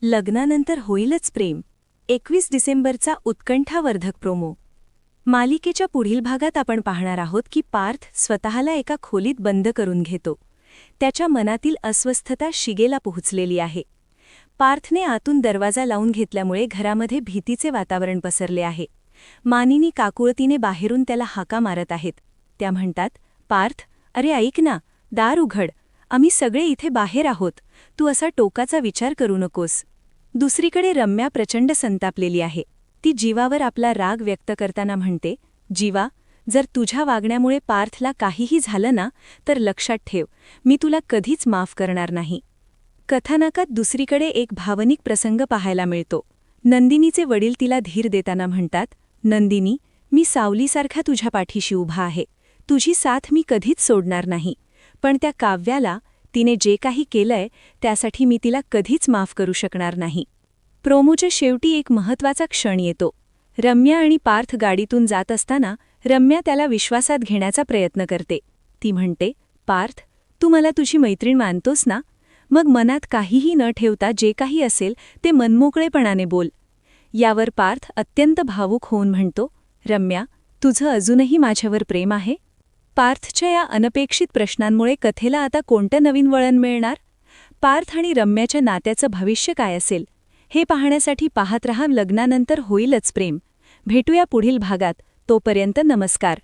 लग्नानंतर होईलच प्रेम. 21 डिसेंबरचा उत्कंठावर्धक प्रोमो. मालिकेच्या पुढील भागात आपण पाहणार आहोत की पार्थ स्वतःला एका खोलीत बंद करून घेतो. त्याच्या मनातील अस्वस्थता शिगेला पोहोचलेली आहे. पार्थने आतून दरवाजा लावून घेतल्यामुळे घरामध्ये भीतीचे वातावरण पसरले आहे. मानिनी काकुळतीने बाहेरून त्याला हाका मारत आहेत. त्या म्हणतात, पार्थ, अरे ऐक ना, दार उघड. आम्ही सगळे इथे बाहेर आहोत. तू असा टोकाचा विचार करू नकोस. दुसरीकडे रम्या प्रचंड संतापलेली आहे. ती जीवावर आपला राग व्यक्त करताना म्हणते, जीवा, जर तुझ्या वागण्यामुळे पार्थला काहीही झालं ना, तर लक्षात ठेव, मी तुला कधीच माफ करणार नाही. कथानकात दुसरीकडे एक भावनिक प्रसंग पाहायला मिळतो. नंदिनीचे वडील तिला धीर देताना म्हणतात, नंदिनी, मी सावलीसारखा तुझ्या पाठीशी उभा आहे. तुझी साथ मी कधीच सोडणार नाही. पण त्या काव्याला, तिने जे काही केलंय त्यासाठी मी तिला कधीच माफ करू शकणार नाही. प्रोमोच्या शेवटी एक महत्त्वाचा क्षण येतो. रम्या आणि पार्थ गाडीतून जात असताना रम्या त्याला विश्वासात घेण्याचा प्रयत्न करते. ती म्हणते, पार्थ, तू मला तुझी मैत्रीण मानतोस ना? मग मनात काहीही न ठेवता जे काही असेल ते मनमोकळेपणाने बोल. यावर पार्थ अत्यंत भावूक होऊन म्हणतो, रम्या, तुझं अजूनही माझ्यावर प्रेम आहे? पार्थच्या या अनपेक्षित प्रश्नांमुळे कथेला आता कोणतं नवीन वळण मिळणार? पार्थ आणि रम्याच्या नात्याचं भविष्य काय असेल हे पाहण्यासाठी पाहत रहा लग्नानंतर होईलच प्रेम. भेटूया पुढील भागात. तोपर्यंत नमस्कार.